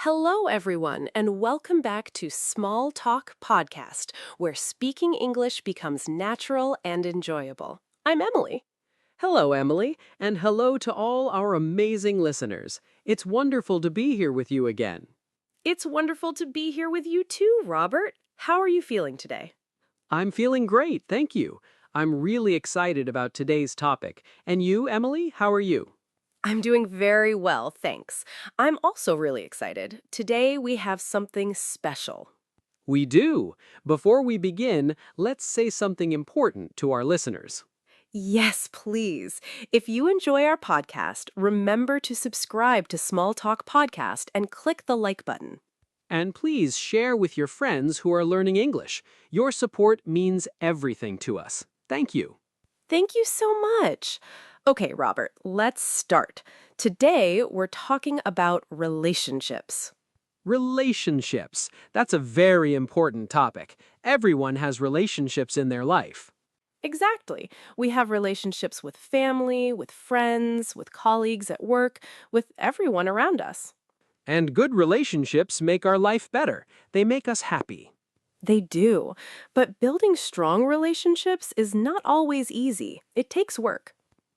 Hello, everyone, and welcome back to Small Talk Podcast, where speaking English becomes natural and enjoyable. I'm Emily. Hello, Emily, and hello to all our amazing listeners. It's wonderful to be here with you again. It's wonderful to be here with you too, Robert. How are you feeling today? I'm feeling great, thank you. I'm really excited about today's topic. And you, Emily, how are you? I'm doing very well, thanks. I'm also really excited. Today we have something special. We do. Before we begin, let's say something important to our listeners. Yes, please. If you enjoy our podcast, remember to subscribe to Small Talk Podcast and click the like button. And please share with your friends who are learning English. Your support means everything to us. Thank you. Thank you so much. Okay, Robert, let's start. Today, we're talking about relationships. Relationships. That's a very important topic. Everyone has relationships in their life. Exactly. We have relationships with family, with friends, with colleagues at work, with everyone around us. And good relationships make our life better. They make us happy. They do. But building strong relationships is not always easy. It takes work.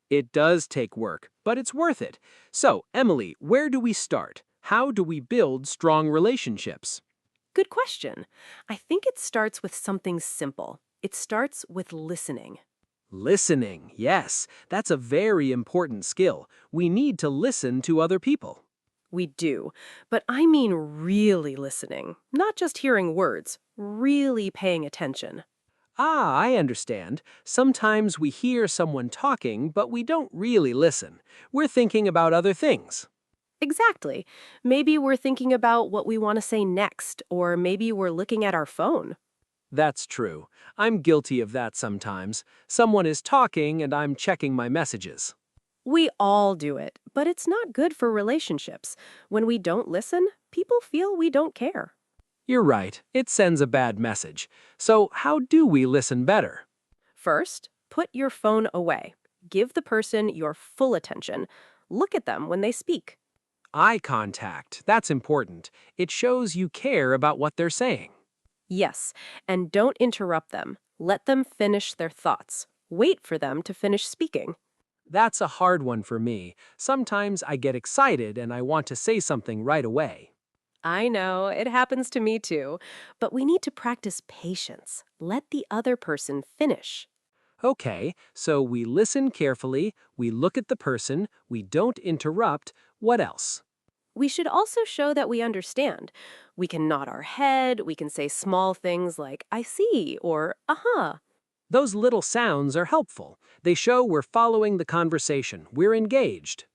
It does take work, but it's worth it. So, Emily, where do we start? How do we build strong relationships? Good question. I think it starts with something simple. It starts with listening. Listening, yes, that's a very important skill. We need to listen to other people. We do, but I mean really listening, not just hearing words, really paying attention. Ah, I understand. Sometimes we hear someone talking, but we don't really listen. We're thinking about other things. Exactly. Maybe we're thinking about what we want to say next, or maybe we're looking at our phone. That's true. I'm guilty of that sometimes. Someone is talking and I'm checking my messages. We all do it, but it's not good for relationships. When we don't listen, people feel we don't care. You're right, it sends a bad message. So, how do we listen better? First, put your phone away. Give the person your full attention. Look at them when they speak. Eye contact, that's important. It shows you care about what they're saying. Yes, and don't interrupt them. Let them finish their thoughts. Wait for them to finish speaking. That's a hard one for me. Sometimes I get excited and I want to say something right away. I know, it happens to me too. But we need to practice patience. Let the other person finish. Okay, so we listen carefully, we look at the person, we don't interrupt. What else? We should also show that we understand. We can nod our head, we can say small things like, I see, or, uh-huh. Those little sounds are helpful. They show we're following the conversation, we're engaged.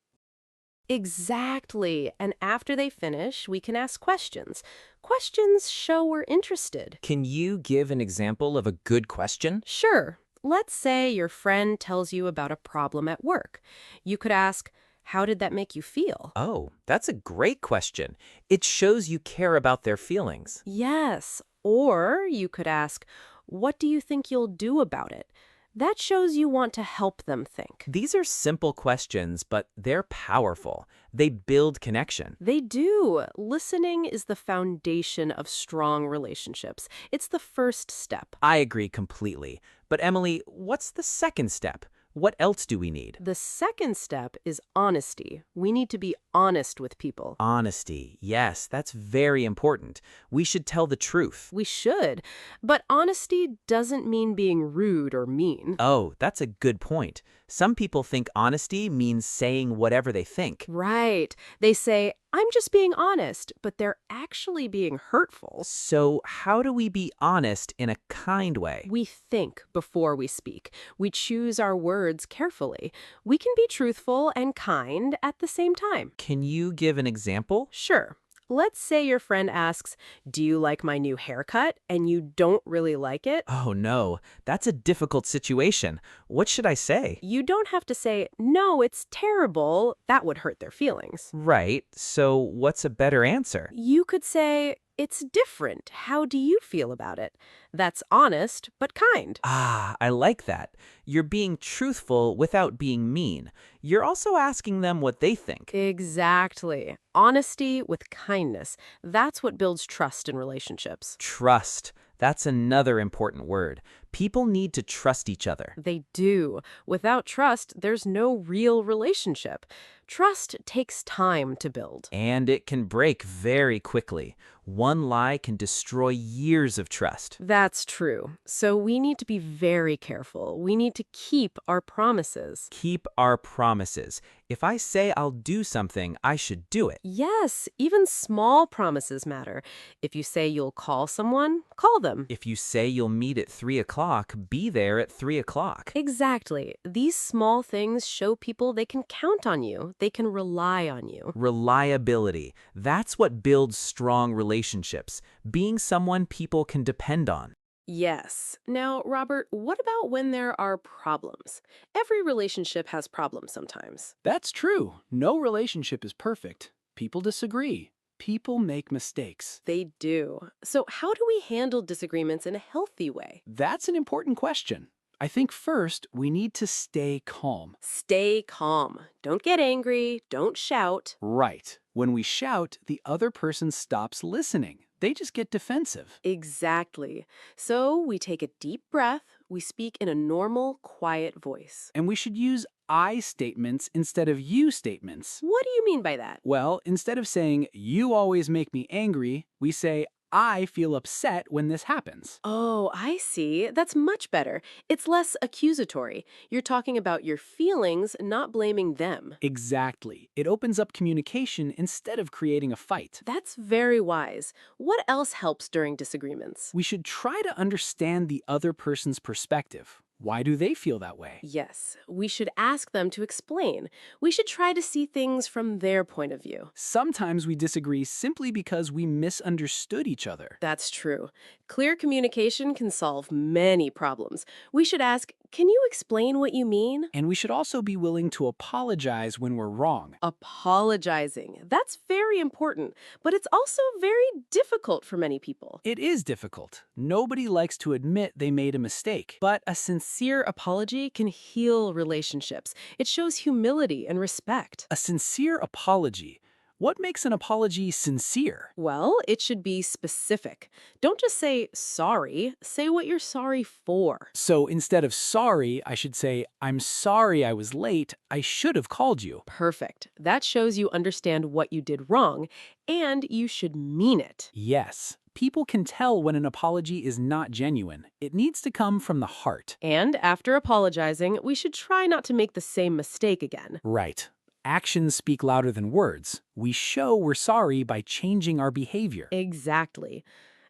Exactly. And after they finish, we can ask questions. Questions show we're interested. Can you give an example of a good question? Sure. Let's say your friend tells you about a problem at work. You could ask, how did that make you feel? Oh, that's a great question. It shows you care about their feelings. Yes. Or you could ask, what do you think you'll do about it? That shows you want to help them think. These are simple questions, but they're powerful. They build connection. They do. Listening is the foundation of strong relationships. It's the first step. I agree completely. But Emily, what's the second step? What else do we need? The second step is honesty. We need to be honest with people. Honesty. Yes, that's very important. We should tell the truth. We should, but honesty doesn't mean being rude or mean. Oh, that's a good point. Some people think honesty means saying whatever they think. Right. They say, I'm just being honest, but they're actually being hurtful. So, how do we be honest in a kind way? We think before we speak. We choose our words carefully. We can be truthful and kind at the same time. Can you give an example? Sure. Let's say your friend asks, do you like my new haircut? And you don't really like it. Oh no, that's a difficult situation. What should I say? You don't have to say, no, it's terrible. That would hurt their feelings. Right, so what's a better answer? You could say, It's different. How do you feel about it? That's honest, but kind. Ah, I like that. You're being truthful without being mean. You're also asking them what they think. Exactly. Honesty with kindness. That's what builds trust in relationships. Trust. That's another important word. People need to trust each other. They do. Without trust, there's no real relationship. Trust takes time to build. And it can break very quickly. One lie can destroy years of trust. That's true. So we need to be very careful. We need to keep our promises. Keep our promises. If I say I'll do something, I should do it. Yes, even small promises matter. If you say you'll call someone, call them. If you say you'll meet at 3 o'clock, be there at 3 o'clock. Exactly. These small things show people they can count on you. They can rely on you. Reliability. That's what builds strong relationships. Being someone people can depend on. Yes. Now, Robert, what about when there are problems? Every relationship has problems sometimes. That's true. No relationship is perfect. People disagree. People make mistakes. They do. So, how do we handle disagreements in a healthy way? That's an important question. I think first, we need to stay calm. Stay calm. Don't get angry. Don't shout. Right. When we shout, the other person stops listening. They just get defensive. Exactly. So, we take a deep breath. We speak in a normal, quiet voice. And we should use I statements instead of you statements. What do you mean by that? Well, instead of saying, you always make me angry, we say, I feel upset when this happens. Oh, I see. That's much better. It's less accusatory. You're talking about your feelings, not blaming them. Exactly. It opens up communication instead of creating a fight. That's very wise. What else helps during disagreements? We should try to understand the other person's perspective. Why do they feel that way? Yes, we should ask them to explain. We should try to see things from their point of view. Sometimes we disagree simply because we misunderstood each other. That's true. Clear communication can solve many problems. We should ask, can you explain what you mean? And we should also be willing to apologize when we're wrong. Apologizing. That's very important, but it's also very difficult for many people. It is difficult. Nobody likes to admit they made a mistake. But a sincere apology can heal relationships. It shows humility and respect. A sincere apology. What makes an apology sincere? Well, it should be specific. Don't just say sorry. Say what you're sorry for. So instead of sorry, I should say, I'm sorry I was late. I should have called you. Perfect. That shows you understand what you did wrong, and you should mean it. Yes. People can tell when an apology is not genuine. It needs to come from the heart. And after apologizing, we should try not to make the same mistake again. Right. Actions speak louder than words. We show we're sorry by changing our behavior. Exactly.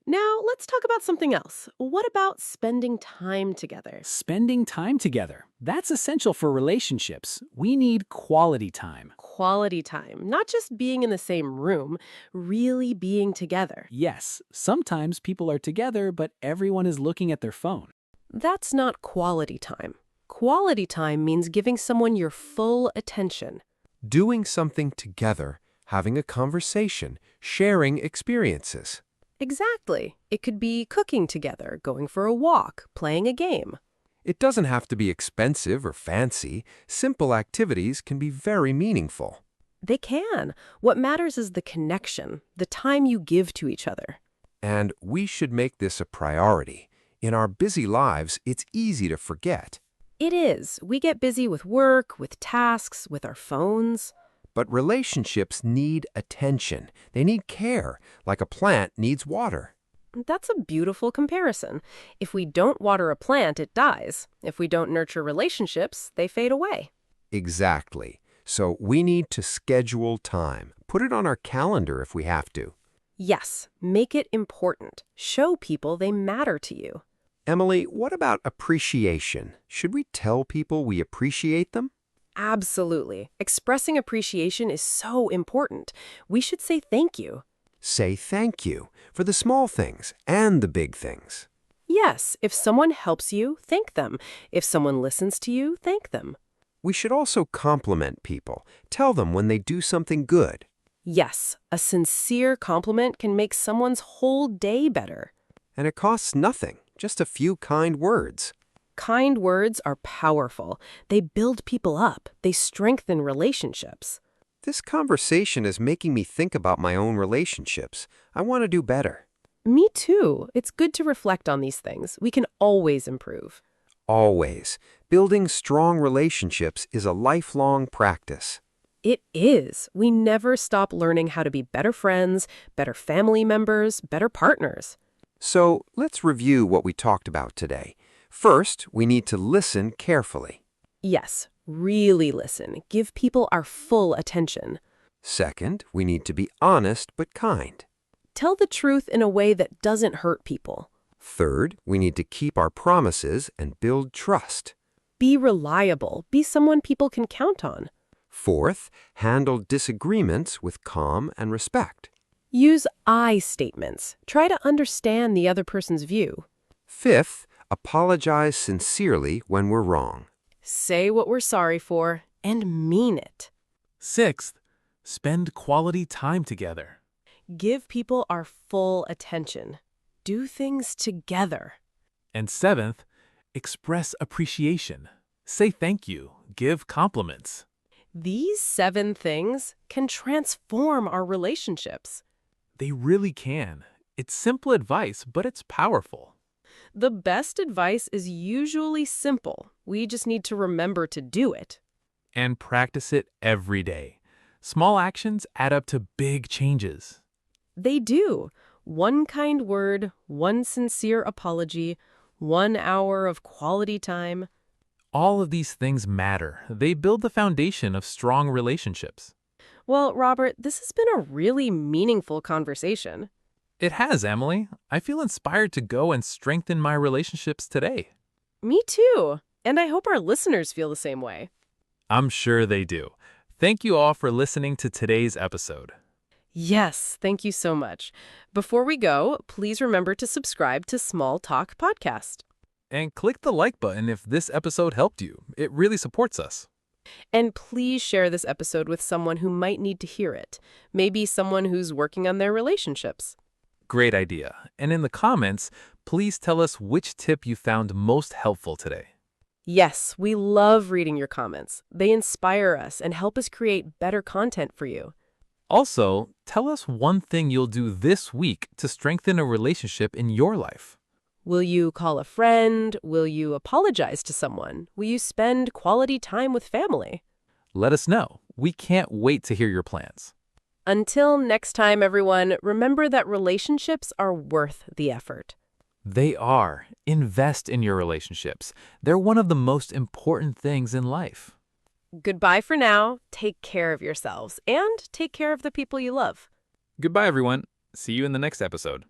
Now, let's talk about something else. What about spending time together? Spending time together. That's essential for relationships. We need quality time. Quality time, not just being in the same room, really being together. Yes, sometimes people are together, but everyone is looking at their phone. That's not quality time. Quality time means giving someone your full attention. Doing something together, having a conversation, sharing experiences. Exactly. It could be cooking together, going for a walk, playing a game. It doesn't have to be expensive or fancy. Simple activities can be very meaningful. They can. What matters is the connection, the time you give to each other. And we should make this a priority. In our busy lives, it's easy to forget. It is. We get busy with work, with tasks, with our phones. But relationships need attention. They need care, like a plant needs water. That's a beautiful comparison. If we don't water a plant, it dies. If we don't nurture relationships, they fade away. Exactly. So we need to schedule time. Put it on our calendar if we have to. Yes, make it important. Show people they matter to you. Emily, what about appreciation? Should we tell people we appreciate them? Absolutely. Expressing appreciation is so important. We should say thank you. Say thank you for the small things and the big things. Yes, if someone helps you, thank them. If someone listens to you, thank them. We should also compliment people. Tell them when they do something good. Yes, a sincere compliment can make someone's whole day better. And it costs nothing, just a few kind words. Kind words are powerful. They build people up. They strengthen relationships. This conversation is making me think about my own relationships. I want to do better. Me too. It's good to reflect on these things. We can always improve. Always. Building strong relationships is a lifelong practice. It is. We never stop learning how to be better friends, better family members, better partners. So let's review what we talked about today. First, we need to listen carefully. Yes, really listen. Give people our full attention. Second, we need to be honest but kind. Tell the truth in a way that doesn't hurt people. Third, we need to keep our promises and build trust. Be reliable. Be someone people can count on. Fourth, handle disagreements with calm and respect. Use I statements. Try to understand the other person's view. Fifth, apologize sincerely when we're wrong. Say what we're sorry for and mean it. Sixth, spend quality time together. Give people our full attention. Do things together. And seventh, express appreciation. Say thank you. Give compliments. These 7 things can transform our relationships. They really can. It's simple advice, but it's powerful. The best advice is usually simple. We just need to remember to do it. And practice it every day. Small actions add up to big changes. They do. One kind word, one sincere apology, 1 hour of quality time. All of these things matter. They build the foundation of strong relationships. Well, Robert, this has been a really meaningful conversation. It has, Emily. I feel inspired to go and strengthen my relationships today. Me too. And I hope our listeners feel the same way. I'm sure they do. Thank you all for listening to today's episode. Yes, thank you so much. Before we go, please remember to subscribe to Small Talk Podcast. And click the like button if this episode helped you. It really supports us. And please share this episode with someone who might need to hear it. Maybe someone who's working on their relationships. Great idea. And in the comments, please tell us which tip you found most helpful today. Yes, we love reading your comments. They inspire us and help us create better content for you. Also, tell us one thing you'll do this week to strengthen a relationship in your life. Will you call a friend? Will you apologize to someone? Will you spend quality time with family? Let us know. We can't wait to hear your plans. Until next time, everyone, remember that relationships are worth the effort. They are. Invest in your relationships. They're one of the most important things in life. Goodbye for now. Take care of yourselves and take care of the people you love. Goodbye, everyone. See you in the next episode.